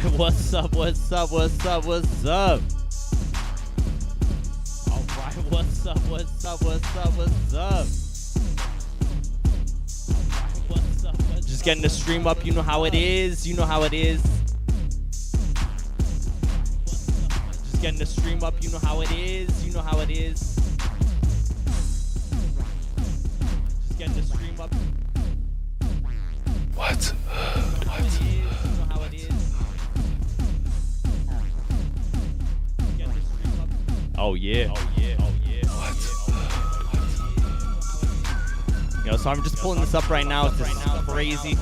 Alright, what's up, what's up, what's up, what's up? Alright, what's up, what's up, what's up, what's up? What's up, just getting the stream up, you know how it is, you know how it is. Just getting the stream up, you know how it is, you know how it is. Just getting the stream up. What? Oh yeah. Oh yeah. Oh yeah. What? Yo, so I'm just pulling this up right now. It's just crazy.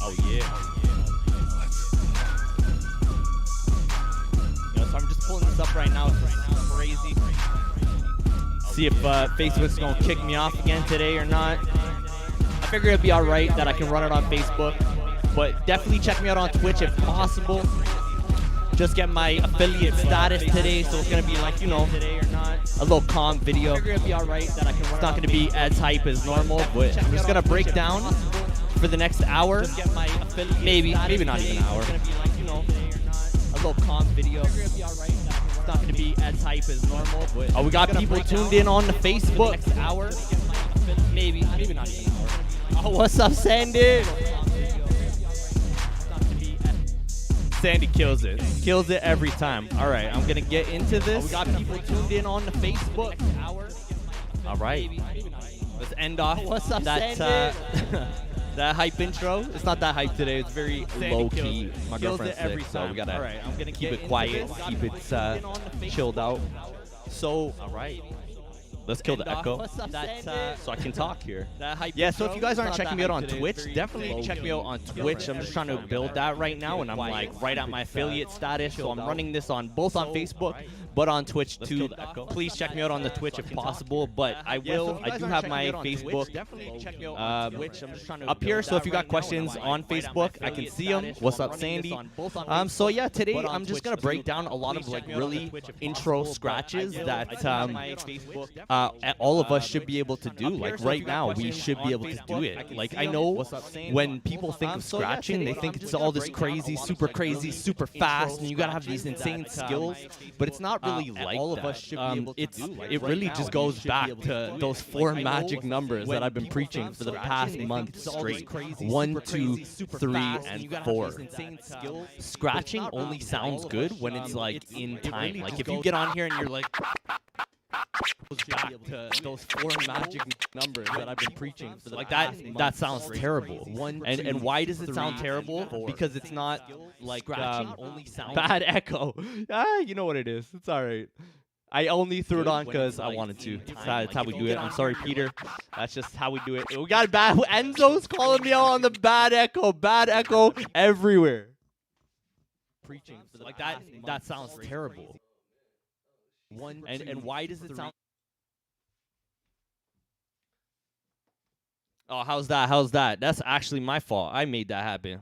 Oh yeah. Yo, so I'm just pulling this up right now. It's just crazy. See if Facebook's gonna kick me off again today or not. I figure it'd be alright that I can run it on Facebook, but definitely check me out on Twitch if possible. Just get my affiliate status today, so it's gonna be like, you know, a little calm video. It's not gonna be as hype as normal, but I'm just gonna break down for the next hour. Maybe not even an hour. A little calm video. It's not gonna be as hype as normal, but we got people tuned in on the Facebook. Maybe not even an hour. Oh, what's up, Sandy? Sandy kills it. Kills it every time. All right, I'm going to get into this. We got people tuned in on the Facebook. All right. Let's end off that that hype intro. It's not that hype today. It's very low-key. My girlfriend's sick, so we got to keep it quiet, keep it chilled out. So, all right. Let's kill the echo so I can talk here. Yeah, so if you guys aren't checking me out on Twitch, definitely check me out on Twitch. I'm just trying to build that right now, and I'm like right at my affiliate status. So I'm running this on both on Facebook, but on Twitch too. Please check me out on the Twitch if possible. But I do have my Facebook up here. So if you got questions on Facebook, I can see them. What's up, Sandy? So yeah, today I'm just gonna break down a lot of like really intro scratches that all of us should be able to do. Like right now, we should be able to do it. Like I know when people think of scratching, they think it's all this crazy, super fast, and you gotta have these insane skills. But it's not really like all of us should be able to do. It really just goes back to those 4 magic numbers that I've been preaching for the past month straight. 1, 2, 3, and 4. Scratching only sounds good when it's like in time. Like if you get on here and you're like. Back to those 4 magic numbers that I've been preaching for like that sounds terrible. And why does it sound terrible? Because it's not like bad echo. You know what it is. It's all right. I only threw it on because I wanted to. That's how we do it. I'm sorry, Peter. That's just how we do it. We got bad. Enzo's calling me out on the bad echo. Bad echo everywhere. Preaching for like that sounds terrible. And why does it sound? Oh, how's that? How's that? That's actually my fault. I made that happen.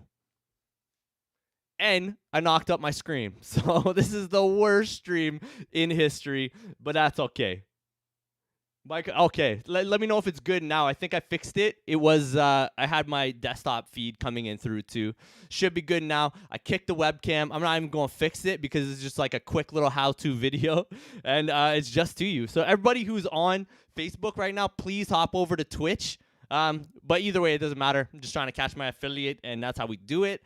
And I knocked up my screen. So this is the worst stream in history, but that's okay. Mike, okay, let me know if it's good now. I think I fixed it. It was, I had my desktop feed coming in through too. Should be good now. I kicked the webcam. I'm not even going to fix it because it's just like a quick little how-to video. And it's just to you. So everybody who's on Facebook right now, please hop over to Twitch. But either way, it doesn't matter. I'm just trying to catch my affiliate, and that's how we do it.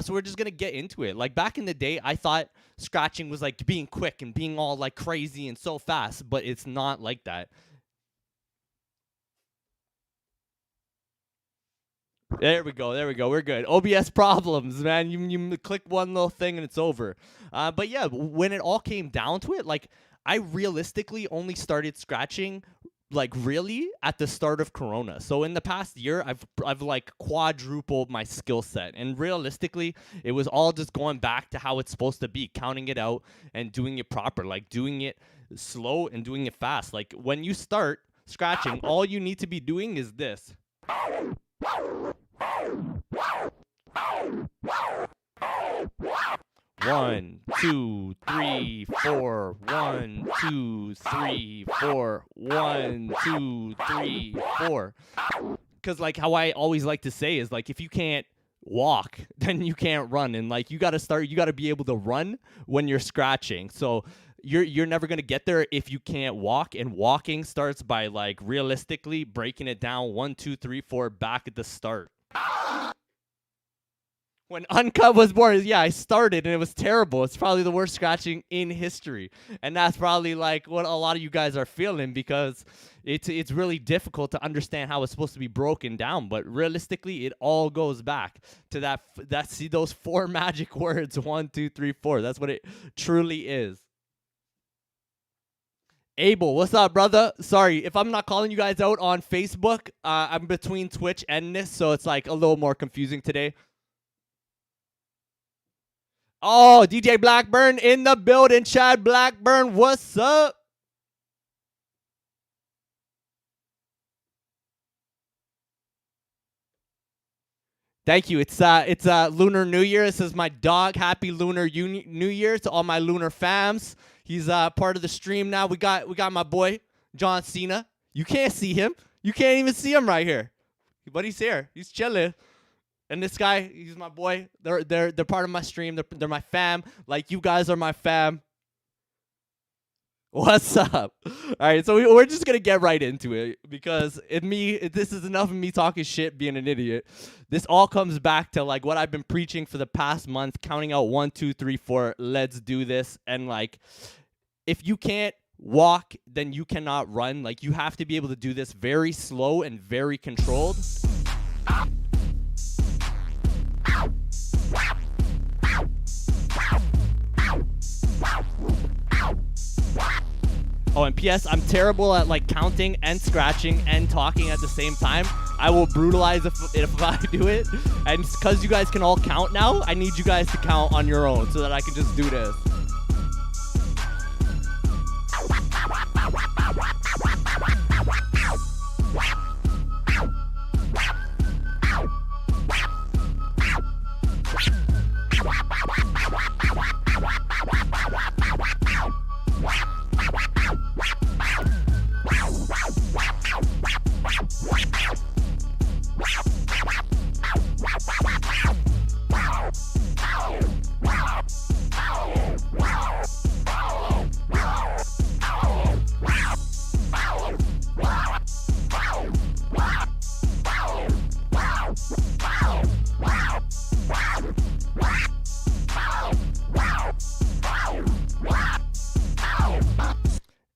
So we're just going to get into it. Like back in the day, I thought scratching was like being quick and being all like crazy and so fast, but it's not like that. There we go. There we go. We're good. OBS problems, man. You click one little thing and it's over. But yeah, when it all came down to it, like I realistically only started scratching like really at the start of Corona. So in the past year, I've like quadrupled my skill set. And realistically, it was all just going back to how it's supposed to be, counting it out and doing it proper, like doing it slow and doing it fast. Like when you start scratching, all you need to be doing is this. 1, 2, 3, 4. 1, 2, 3, 4. 1, 2, 3, 4. Because like how I always like to say is like if you can't walk, then you can't run. And like you got to be able to run when you're scratching. So you're never going to get there if you can't walk. And walking starts by like realistically breaking it down 1 2 3 4 back at the start. When Uncut was born, yeah, I started and it was terrible. It's probably the worst scratching in history. And that's probably like what a lot of you guys are feeling, because it's really difficult to understand how it's supposed to be broken down. But realistically, it all goes back to see those 4 magic words, 1 2 3 4. That's what it truly is. Abel, what's up, brother? Sorry, if I'm not calling you guys out on Facebook, I'm between Twitch and this, so it's like a little more confusing today. Oh, DJ Blackburn in the building. Chad Blackburn, what's up? Thank you. It's Lunar New Year. This is my dog. Happy Lunar New Year to all my Lunar fams. He's part of the stream now. We got my boy John Cena. You can't see him. You can't even see him right here, but he's here. He's chilling. And this guy, he's my boy. They're part of my stream. They're my fam. Like you guys are my fam. What's up? All right, so we're just gonna get right into it, because this is enough of me talking shit, being an idiot. This all comes back to like what I've been preaching for the past month, counting out 1 2 3 4. Let's do this. And like, if you can't walk, then you cannot run. Like you have to be able to do this very slow and very controlled. Oh, and P.S. I'm terrible at like counting and scratching and talking at the same time. I will brutalize if I do it. And because you guys can all count now, I need you guys to count on your own so that I can just do this.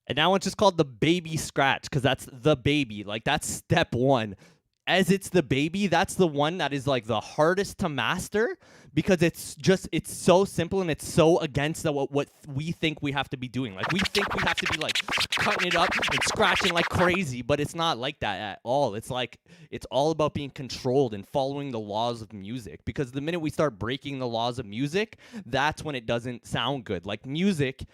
And that one's just called the baby scratch, because that's the baby. Like, that's step 1. As it's the baby, that's the one that is like the hardest to master, because it's so simple and it's so against what we think we have to be doing. Like, we think we have to be like cutting it up and scratching like crazy, but it's not like that at all. It's like, it's all about being controlled and following the laws of music, because the minute we start breaking the laws of music, that's when it doesn't sound good. Like, music,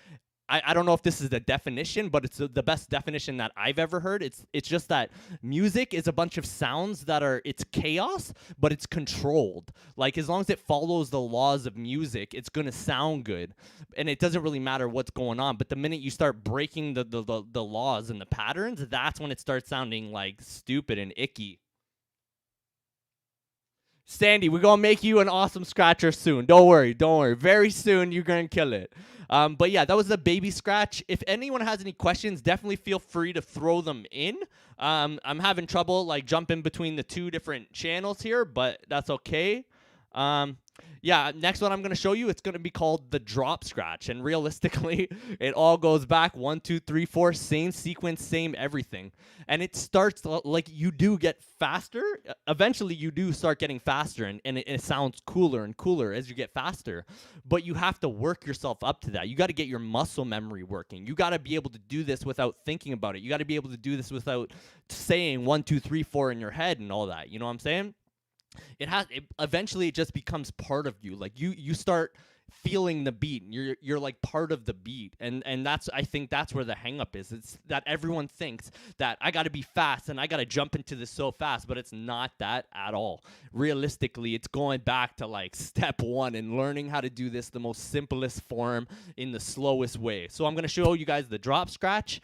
I don't know if this is the definition, but it's the best definition that I've ever heard. It's just that music is a bunch of sounds it's chaos, but it's controlled. Like, as long as it follows the laws of music, it's going to sound good. And it doesn't really matter what's going on. But the minute you start breaking the laws and the patterns, that's when it starts sounding like stupid and icky. Sandy, we're going to make you an awesome scratcher soon. Don't worry. Very soon, you're going to kill it. But yeah, that was the baby scratch. If anyone has any questions, definitely feel free to throw them in. I'm having trouble like jumping between the 2 different channels here, but that's okay. Yeah, next one I'm going to show you, it's going to be called the drop scratch. And realistically, it all goes back 1, 2, 3, 4, same sequence, same everything. And it starts like you do get faster. Eventually, you do start getting faster, and it sounds cooler and cooler as you get faster. But you have to work yourself up to that. You got to get your muscle memory working. You got to be able to do this without thinking about it. You got to be able to do this without saying 1, 2, 3, 4 in your head and all that. You know what I'm saying? Eventually it just becomes part of you. Like you start feeling the beat. You're like part of the beat, and I think that's where the hang up is. It's that everyone thinks that I got to be fast and I got to jump into this so fast, but it's not that at all. Realistically, it's going back to like step 1 and learning how to do this the most simplest form in the slowest way. So I'm going to show you guys the drop scratch.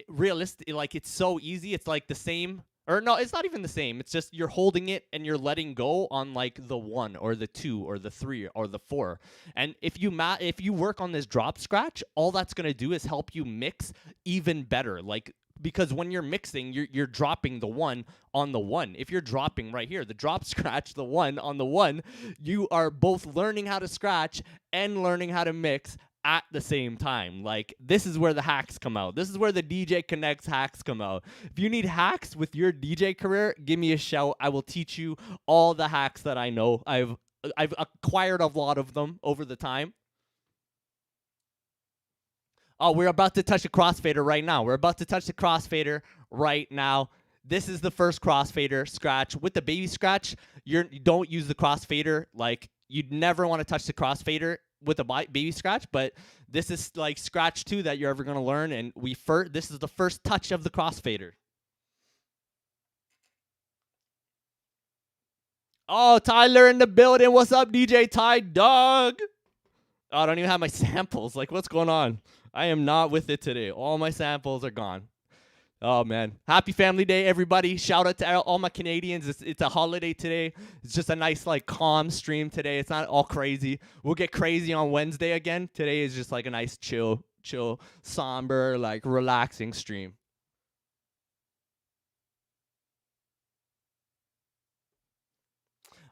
Realistic, like, it's so easy. It's like the same Or no, it's not even the same. It's just you're holding it and you're letting go on like the 1 or the 2 or the 3 or the 4. And if you work on this drop scratch, all that's going to do is help you mix even better. Like, because when you're mixing, you're dropping the 1 on the 1. If you're dropping right here, the drop scratch, the 1 on the 1, you are both learning how to scratch and learning how to mix at the same time. Like, this is where the hacks come out. This is where the DJ Connects hacks come out. If you need hacks with your DJ career, give me a shout. I will teach you all the hacks that I know. I've acquired a lot of them over the time. Oh, we're about to touch a crossfader right now. We're about to touch the crossfader right now. This is the first crossfader scratch. With the baby scratch, you don't use the crossfader. Like, you'd never want to touch the crossfader with a baby scratch, but this is like scratch 2 that you're ever going to learn, and this is the first touch of the crossfader. Oh, Tyler in the building. What's up, DJ Ty Dog? Oh, I don't even have my samples. Like, what's going on? I am not with it today. All my samples are gone. Oh, man. Happy Family Day, everybody. Shout out to all my Canadians. It's a holiday today. It's just a nice, like, calm stream today. It's not all crazy. We'll get crazy on Wednesday again. Today is just, like, a nice chill, somber, like, relaxing stream.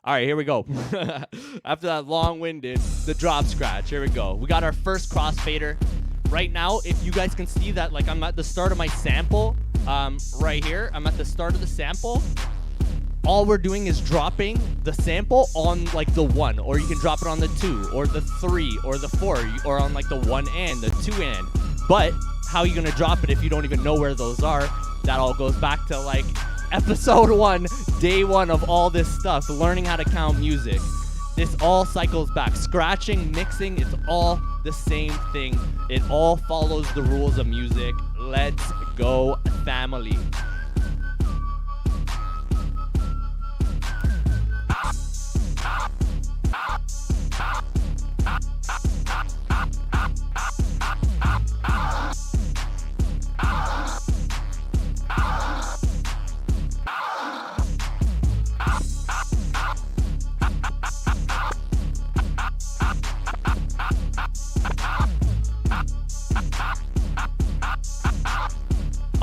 All right, here we go. After that long-winded, the drop scratch. Here we go. We got our first crossfader. Right now, if you guys can see that, like, I'm at the start of my sample, right here. I'm at the start of the sample. All we're doing is dropping the sample on, like, the 1, or you can drop it on the 2, or the 3, or the 4, or on, like, the 1 and the 2 and. But how are you gonna drop it if you don't even know where those are? That all goes back to, like, episode 1, day 1 of all this stuff, learning how to count music. This all cycles back. Scratching, mixing, it's all the same thing. It all follows the rules of music. Let's go, family.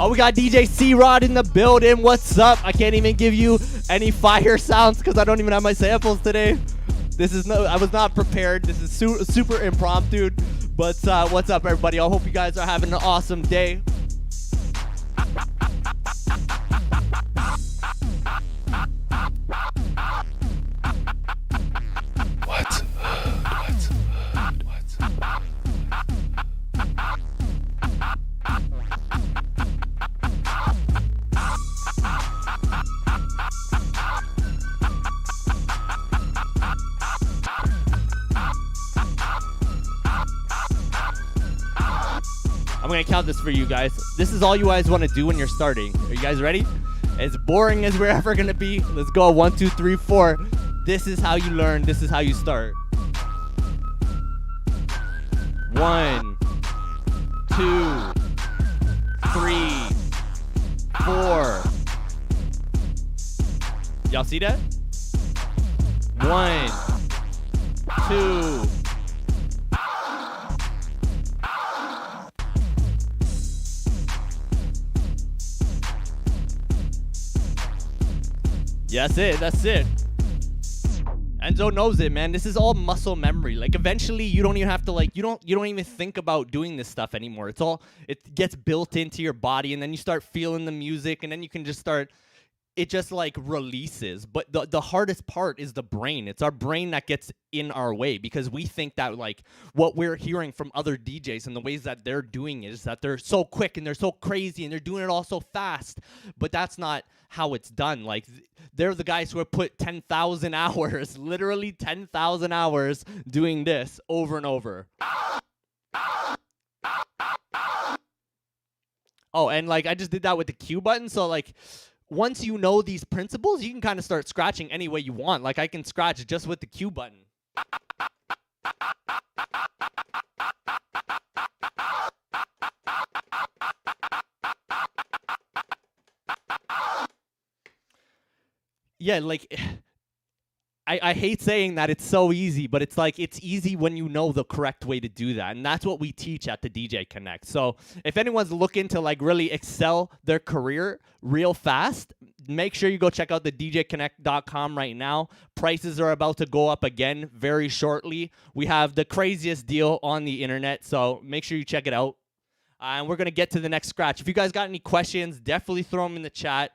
Oh, we got DJ C-Rod in the building. What's up? I can't even give you any fire sounds because I don't even have my samples today. I was not prepared. This is super impromptu. But what's up, everybody? I hope you guys are having an awesome day. I'm going to count this for you guys. This is all you guys want to do when you're starting. Are you guys ready? As boring as we're ever going to be, let's go. 1, 2, 3, 4. This is how you learn. This is how you start. 1, 2, 3, 4. Y'all see that? 1, 2. Yeah, that's it. Enzo knows it, man. This is all muscle memory. Like, eventually you don't even have to, like, you don't even think about doing this stuff anymore. It gets built into your body, and then you start feeling the music, and then you can just start, it just, like, releases. But the hardest part is the brain. It's our brain that gets in our way, because we think that, like, what we're hearing from other DJs and the ways that they're doing it is that they're so quick and they're so crazy and they're doing it all so fast. But that's not how it's done. Like, they're the guys who have put 10,000 hours, literally 10,000 hours doing this over and over. Oh, and, like, I just did that with the Q button. So, like, once you know these principles, you can kind of start scratching any way you want. Like, I can scratch just with the Q button. yeah, like I hate saying that it's so easy, but it's like it's easy when you know the correct way to do that. And that's what we teach at the DJ Connect. So if anyone's looking to like really excel their career real fast, make sure you go check out the djconnect.com right now. Prices are about to go up again very shortly. We have the craziest deal on the internet, so make sure you check it out. And we're going to get to the next scratch. If you guys got any questions, definitely throw them in the chat.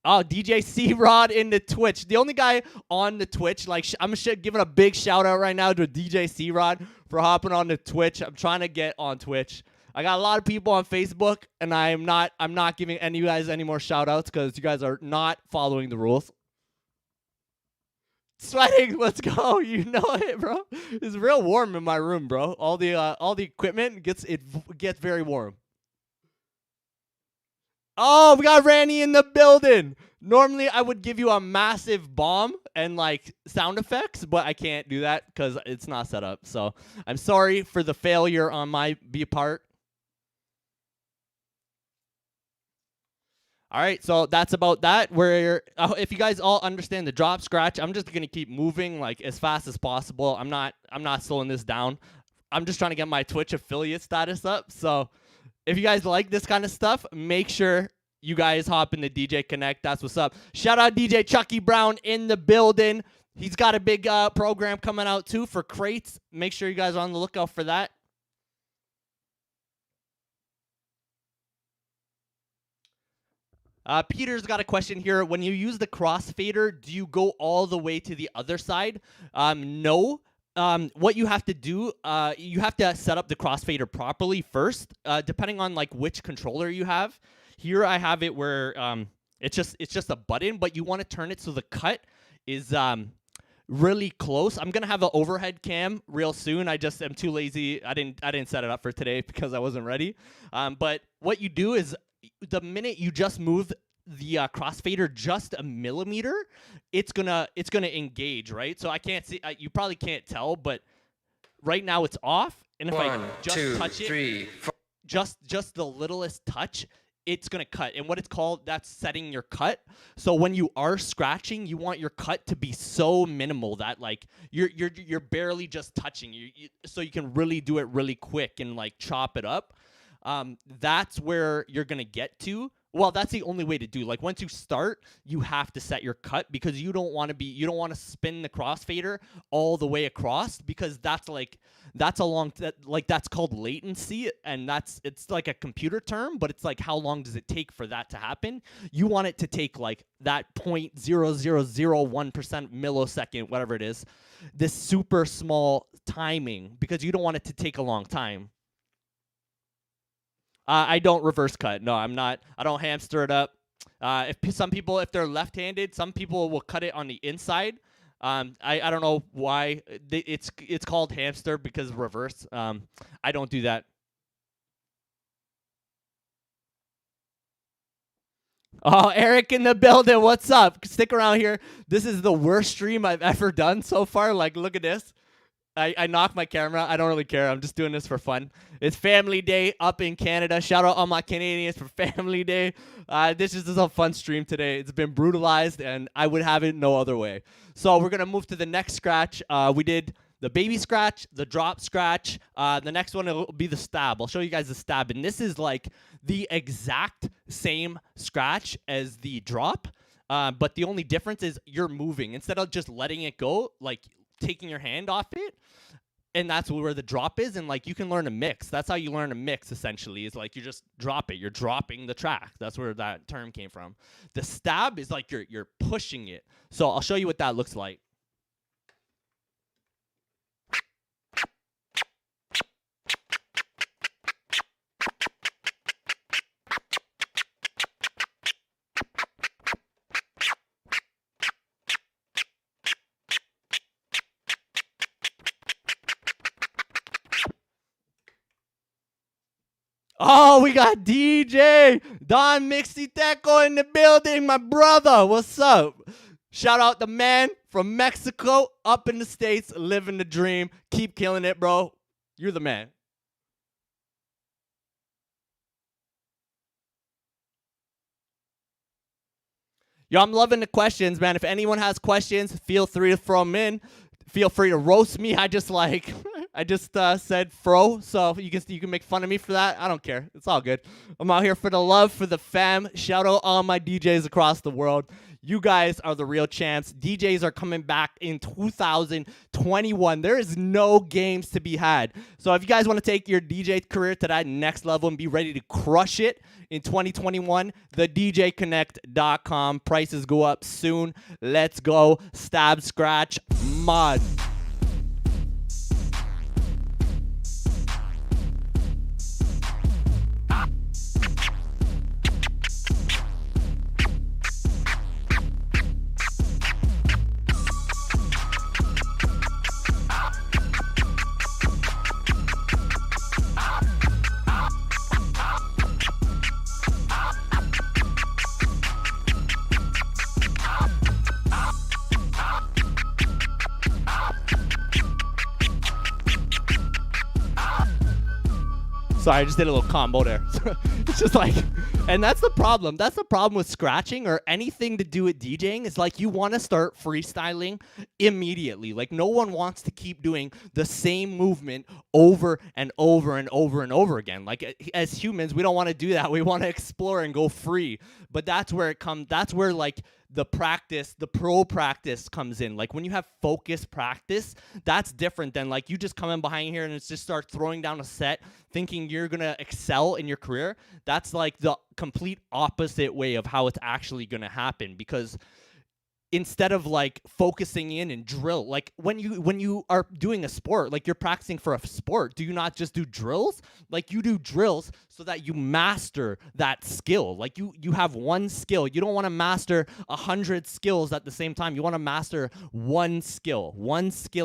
Oh, DJ C-Rod in the Twitch. The only guy on the Twitch, like, I'm giving a big shout out right now to DJ C-Rod for hopping on the Twitch. I'm trying to get on Twitch. I got a lot of people on Facebook, and I'm not giving any of you guys any more shout outs because you guys are not following the rules. Sweating, let's go. You know it, bro. It's real warm in my room, bro. All the equipment gets very warm. Oh, we got Randy in the building. Normally, I would give you a massive bomb and, like, sound effects, but I can't do that because it's not set up. So I'm sorry for the failure on my part. All right, so that's about that. If you guys all understand the drop scratch, I'm just gonna keep moving like as fast as possible. I'm not slowing this down. I'm just trying to get my Twitch affiliate status up. So if you guys like this kind of stuff, make sure you guys hop in the DJ Connect. That's what's up. Shout out DJ Chucky Brown in the building. He's got a big program coming out too for crates. Make sure you guys are on the lookout for that. Peter's got a question here. When you use the crossfader, do you go all the way to the other side? No. What you have to do, you have to set up the crossfader properly first, depending on like which controller you have. Here I have it where it's just a button, but you want to turn it so the cut is really close. I'm gonna have an overhead cam real soon. I just am too lazy. I didn't set it up for today because I wasn't ready. But what you do is the minute you just move the crossfader just a millimeter, it's gonna engage, right? So I can't see. You probably can't tell, but right now it's off. And if I just touch it, just the littlest touch, it's gonna cut. And what it's called, that's setting your cut. So when you are scratching, you want your cut to be so minimal that like you're barely just touching. So you can really do it really quick and like chop it up. That's where you're gonna get to. Well, that's the only way to do. Like once you start, you have to set your cut because you don't want to spin the crossfader all the way across because that's called latency, and it's like a computer term, but it's like how long does it take for that to happen? You want it to take like that 0.0001% millisecond, whatever it is, this super small timing, because you don't want it to take a long time. I don't reverse cut. No, I'm not. I don't hamster it up. If they're left-handed, some people will cut it on the inside. I don't know why it's called hamster because reverse. I don't do that. Oh, Eric in the building. What's up? Stick around here. This is the worst stream I've ever done so far. Like, look at this. I knocked my camera. I don't really care. I'm just doing this for fun. It's Family Day up in Canada. Shout out all my Canadians for Family Day. This is just a fun stream today. It's been brutalized, and I would have it no other way. So we're going to move to the next scratch. We did the baby scratch, the drop scratch. The next one will be the stab. I'll show you guys the stab. And this is like the exact same scratch as the drop. But the only difference is you're moving. Instead of just letting it go, like taking your hand off it, and that's where the drop is. And like you can learn a mix. That's how you learn a mix, essentially, is like you just drop it. You're dropping the track. That's where that term came from. The stab is like you're pushing it. So I'll show you what that looks like. Oh, we got DJ Don Mixiteco in the building, my brother. What's up? Shout out the man from Mexico up in the States, living the dream. Keep killing it, bro. You're the man. Yo, I'm loving the questions, man. If anyone has questions, feel free to throw them in. Feel free to roast me. I just said fro, so you can make fun of me for that. I don't care. It's all good. I'm out here for the love, for the fam. Shout out all my DJs across the world. You guys are the real champs. DJs are coming back in 2021. There is no games to be had. So if you guys want to take your DJ career to that next level and be ready to crush it in 2021, thedjconnect.com. Prices go up soon. Let's go. Stab, scratch, mod. Sorry, I just did a little combo there. It's just like, and that's the problem. That's the problem with scratching or anything to do with DJing is like you want to start freestyling immediately. Like no one wants to keep doing the same movement over and over and over and over again. Like as humans, we don't want to do that. We want to explore and go free. But that's where it comes. That's where like the practice, the pro practice comes in. Like when you have focused practice, that's different than like you just come in behind here and it's just start throwing down a set thinking you're going to excel in your career. That's like the complete opposite way of how it's actually going to happen, because instead of like focusing in and drill, like when you are doing a sport, like you're practicing for a sport, do you not just do drills? Like you do drills so that you master that skill. Like you have one skill. You don't want to master 100 skills at the same time. You want to master one skill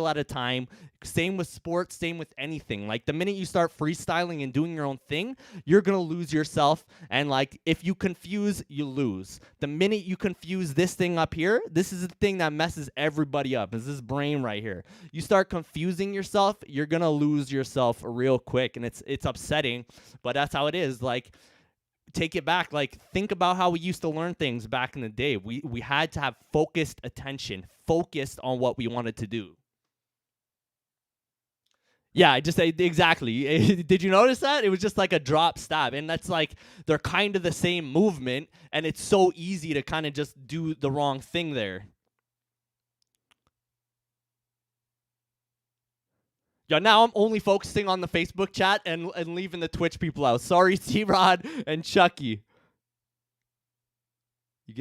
at a time. Same with sports, same with anything. Like the minute you start freestyling and doing your own thing, you're going to lose yourself. And like if you confuse, you lose. The minute you confuse this thing up here, this is the thing that messes everybody up, is this brain right here. You start confusing yourself, you're going to lose yourself real quick. And it's upsetting, but that's how it is. Like take it back. Like think about how we used to learn things back in the day. We had to have focused attention, focused on what we wanted to do. Yeah, I just say exactly. Did you notice that? It was just like a drop stab. And that's like, they're kind of the same movement. And it's so easy to kind of just do the wrong thing there. Yeah, now I'm only focusing on the Facebook chat and leaving the Twitch people out. Sorry, T-Rod and Chucky. You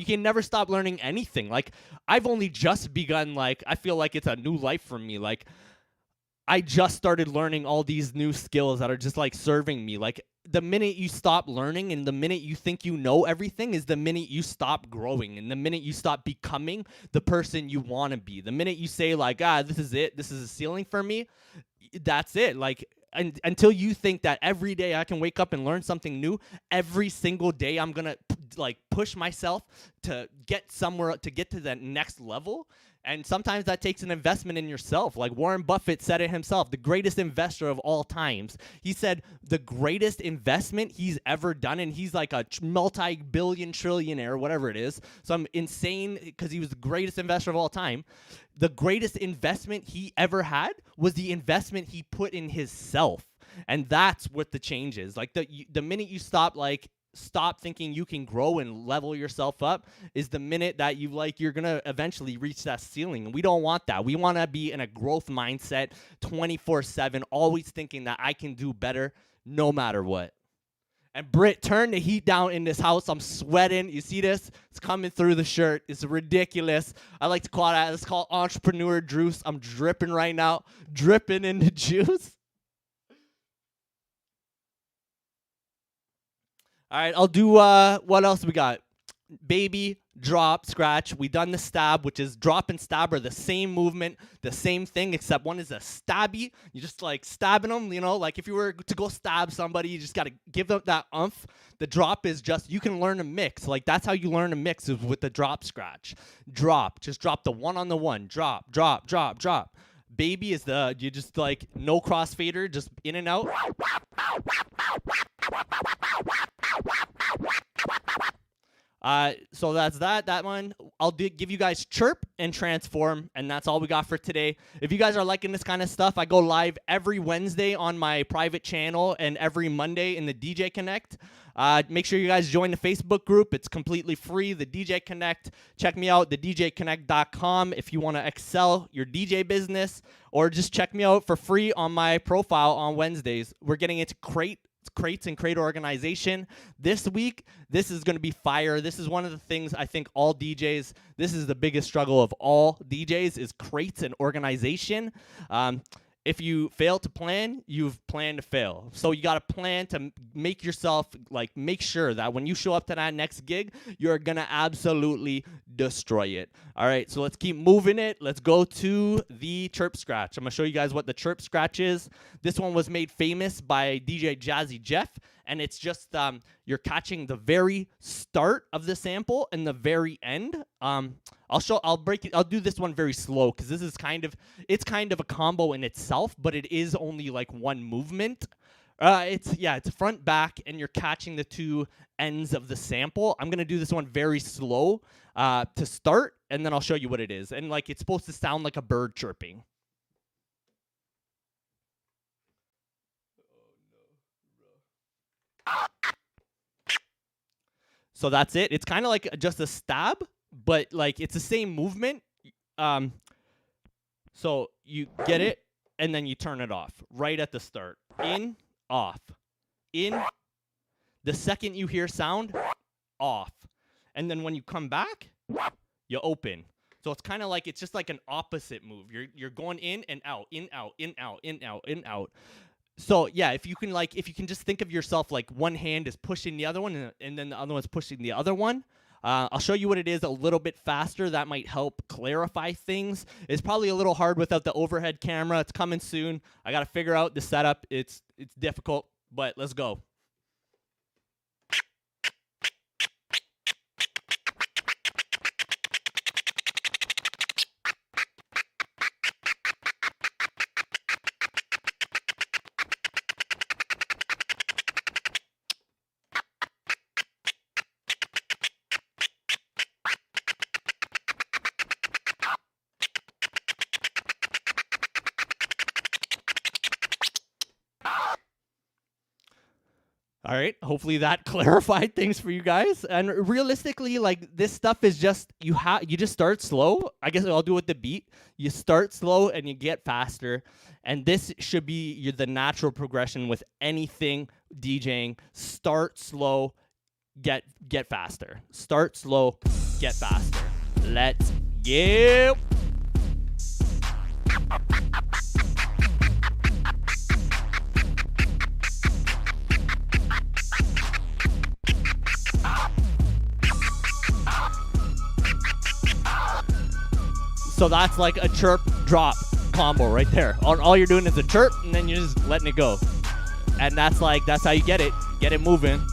can never stop learning anything. Like, I've only just begun, like, I feel like it's a new life for me. Like, I just started learning all these new skills that are just like serving me. Like the minute you stop learning and the minute you think you know everything is the minute you stop growing and the minute you stop becoming the person you want to be. The minute you say like, this is it, this is a ceiling for me, that's it. Like until you think that every day I can wake up and learn something new, every single day I'm going to like push myself to get somewhere, to get to that next level. And sometimes that takes an investment in yourself. Like Warren Buffett said it himself, the greatest investor of all times. He said the greatest investment he's ever done, and he's like a multi-billion trillionaire, whatever it is. So I'm insane because he was the greatest investor of all time. The greatest investment he ever had was the investment he put in his self. And that's what the change is. Like the minute you stop thinking you can grow and level yourself up is the minute that you're gonna eventually reach that ceiling. And we don't want that. We want to be in a growth mindset 24/7, always thinking that I can do better no matter what. And Britt, turn the heat down in this house. I'm sweating. You see this? It's coming through the shirt. It's ridiculous. I like to call it, it's called entrepreneur juice. I'm dripping right now, dripping in the juice. All right, I'll do, what else we got? Baby, drop, scratch. We done the stab, which is drop and stab are the same movement, the same thing, except one is a stabby. You just like stabbing them, you know, like if you were to go stab somebody, you just got to give them that oomph. The drop is just, you can learn a mix. Like that's how you learn a mix, is with the drop, scratch. Drop, just drop the one on the one. Drop, drop, drop, drop. Baby is you just like no crossfader, just in and out. So that's that one. I'll give you guys chirp and transform, and that's all we got for today. If you guys are liking this kind of stuff, I go live every Wednesday on my private channel and every Monday in the DJ Connect. Make sure you guys join the Facebook group. It's completely free, the DJ Connect. Check me out, thedjconnect.com, if you want to excel your DJ business, or just check me out for free on my profile on Wednesdays. We're getting into crates and crate organization this week. This is going to be fire. This is one of the things I think all DJs, this is the biggest struggle of all DJs, is crates and organization. If you fail to plan, you've planned to fail. So you got to plan to make yourself, like, make sure that when you show up to that next gig, you're going to absolutely destroy it. All right, so let's keep moving it. Let's go to the chirp scratch. I'm going to show you guys what the chirp scratch is. This one was made famous by DJ Jazzy Jeff, and it's just you're catching the very start of the sample and the very end. I'll do this one very slow because this is it's kind of a combo in itself, but it is only like one movement. It's front back, and you're catching the two ends of the sample. I'm gonna do this one very slow to start, and then I'll show you what it is. And like, it's supposed to sound like a bird chirping. So that's it. It's kind of like just a stab, but like it's the same movement. So you get it, and then you turn it off right at the start. In, off. In. The second you hear sound, off. And then when you come back, you open. So it's kind of like, it's just like an opposite move. You're going in and out, in, out, in, out, in, out, in, out. So yeah, if you can just think of yourself like one hand is pushing the other one, and then the other one's pushing the other one. I'll show you what it is a little bit faster. That might help clarify things. It's probably a little hard without the overhead camera. It's coming soon. I got to figure out the setup. It's difficult, but let's go. All right, hopefully that clarified things for you guys. And realistically, like, this stuff is just, you just start slow. I guess I'll do it with the beat. You start slow and you get faster. And this should be the natural progression with anything DJing. Start slow, get faster. Start slow, get faster. Let's go. So that's like a chirp drop combo right there. All you're doing is a chirp, and then you're just letting it go. And that's how you get it moving.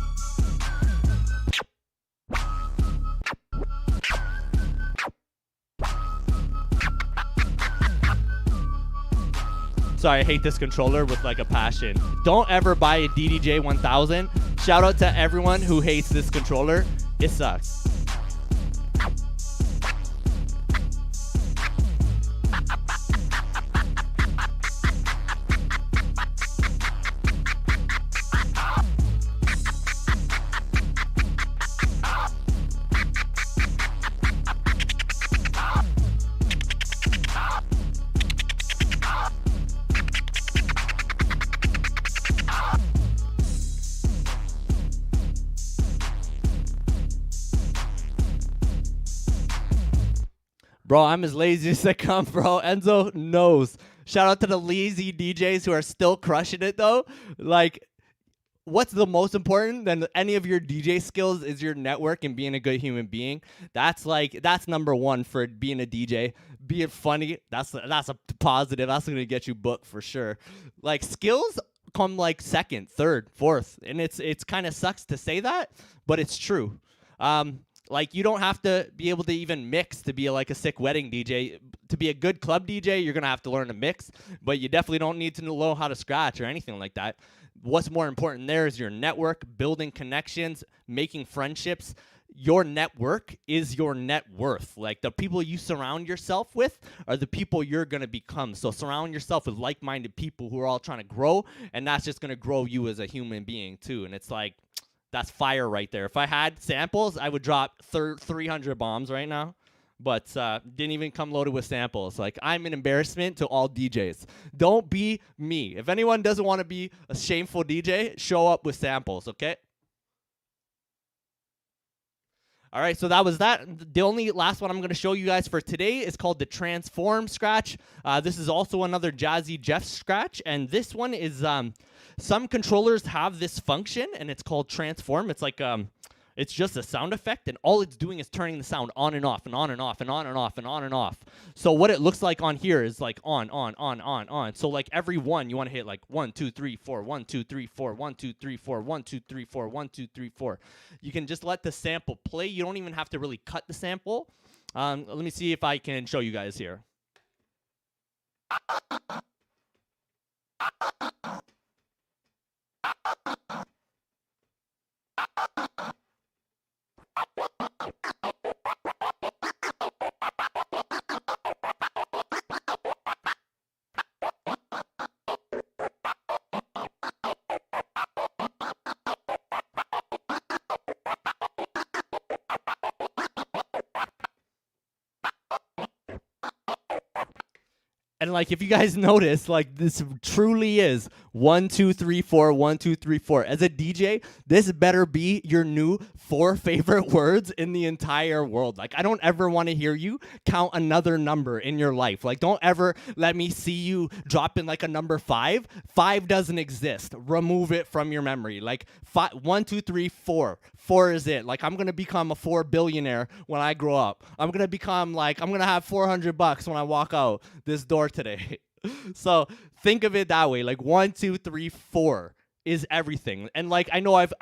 Sorry, I hate this controller with like a passion. Don't ever buy a DDJ 1000. Shout out to everyone who hates this controller. It sucks. Bro, I'm as lazy as they come, bro. Enzo knows. Shout out to the lazy DJs who are still crushing it, though. Like, what's the most important than any of your DJ skills is your network and being a good human being. That's number one for being a DJ. Being funny, that's a positive. That's going to get you booked for sure. Like, skills come like second, third, fourth. And it's kind of sucks to say that, but it's true. Like, you don't have to be able to even mix to be like a sick wedding DJ. To be a good club DJ, you're going to have to learn to mix, but you definitely don't need to know how to scratch or anything like that. What's more important there is your network, building connections, making friendships. your network is your net worth. Like, the people you surround yourself with are the people you're going to become. So surround yourself with like-minded people who are all trying to grow, and that's just going to grow you as a human being too. And it's like, that's fire right there. If I had samples, I would drop 300 bombs right now. But didn't even come loaded with samples. Like, I'm an embarrassment to all DJs. Don't be me. If anyone doesn't want to be a shameful DJ, show up with samples, okay? All right, so that was that. The only last one I'm going to show you guys for today is called the Transform scratch. This is also another Jazzy Jeff scratch, and this one is some controllers have this function, and it's called Transform. It's like it's just a sound effect, and all it's doing is turning the sound on and off and on and off and on and off and on and off. So what it looks like on here is like on. So like every one, you want to hit like 1, 2, 3, 4, 1, 2, 3, 4, 1, 2, 3, 4, 1, 2, 3, 4, 1, 2, 3, 4. You can just let the sample play. You don't even have to really cut the sample. Let me see if I can show you guys here. And like, if you guys notice, like, this truly is 1, 2, 3, 4, 1, 2, 3, 4. As a DJ, this better be your new 4 favorite words in the entire world. Like, I don't ever want to hear you count another number in your life. Like, don't ever let me see you drop in like a number 5. 5 doesn't exist. Remove it from your memory. Like, 1, 2, 3, 4. 4 is it. Like, I'm gonna become a 4 billionaire when I grow up. I'm gonna become like, I'm gonna have $400 when I walk out this door today. So think of it that way. Like, 1, 2, 3, 4 is everything. And like, I know I've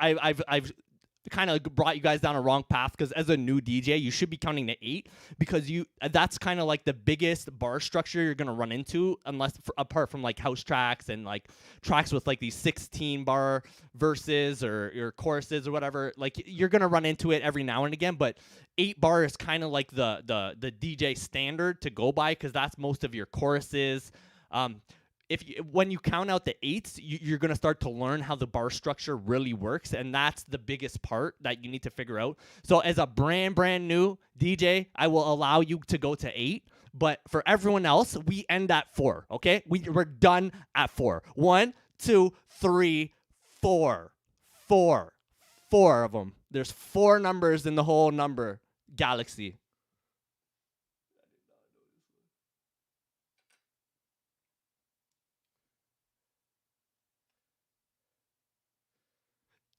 kind of brought you guys down a wrong path, because as a new DJ, you should be counting to 8, because that's kind of like the biggest bar structure you're gonna run into, apart from like house tracks and like tracks with like these 16 bar verses or your choruses or whatever. Like, you're gonna run into it every now and again, but 8 bar is kind of like the DJ standard to go by, because that's most of your choruses. When you count out the 8s, you're going to start to learn how the bar structure really works, and that's the biggest part that you need to figure out. So as a brand new DJ, I will allow you to go to 8, but for everyone else, we end at 4, okay? We're done at 4. 1, 2, 3, 4. 4 of them. There's 4 numbers in the whole number galaxy.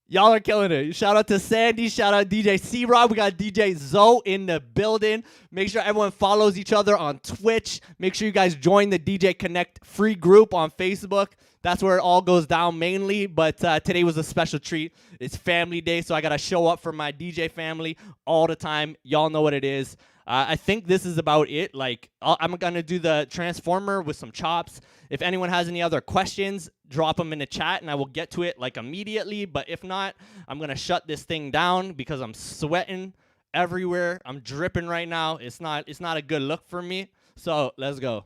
Y'all are killing it. Shout out to Sandy. Shout out DJ C-Rob. We got DJ Zoe in the building. Make sure everyone follows each other on Twitch. Make sure you guys join the DJ Connect free group on Facebook. That's where it all goes down mainly. But today was a special treat. It's family day, so I got to show up for my DJ family all the time. Y'all know what it is. I think this is about it. Like, I'm going to do the Transformer with some chops. If anyone has any other questions, drop them in the chat, and I will get to it, like, immediately. But if not, I'm going to shut this thing down because I'm sweating everywhere. I'm dripping right now. It's not a good look for me. So let's go.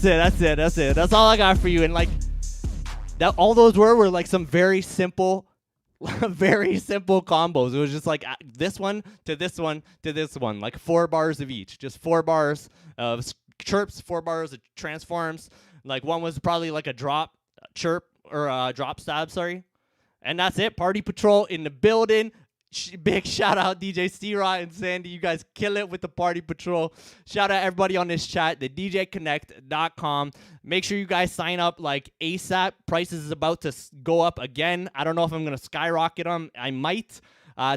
That's it. That's all I got for you. And like, that, all those were like some very simple combos. It was just like this one to this one to this one, like 4 bars of each, just 4 bars of chirps, 4 bars of transforms. Like, one was probably like a drop chirp, or drop stab, sorry. And that's it. Party Patrol in the building. Big shout out DJ C-Rod and Sandy. You guys kill it with the Party Patrol. Shout out everybody on this chat, the DJConnect.com. Make sure you guys sign up like ASAP. Prices is about to go up again. I don't know if I'm going to skyrocket them. I might.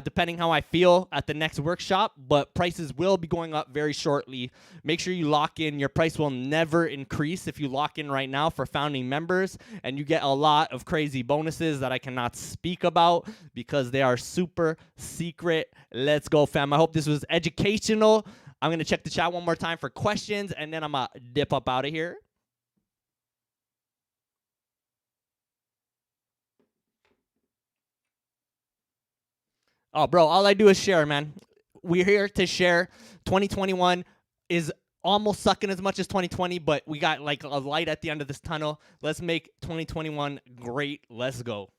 Depending how I feel at the next workshop, but prices will be going up very shortly. Make sure you lock in. Your price will never increase if you lock in right now for founding members, and you get a lot of crazy bonuses that I cannot speak about because they are super secret. Let's go, fam. I hope this was educational. I'm going to check the chat one more time for questions, and then I'm going to dip up out of here. Oh, bro, all I do is share, man. We're here to share. 2021 is almost sucking as much as 2020, but we got like a light at the end of this tunnel. Let's make 2021 great. Let's go.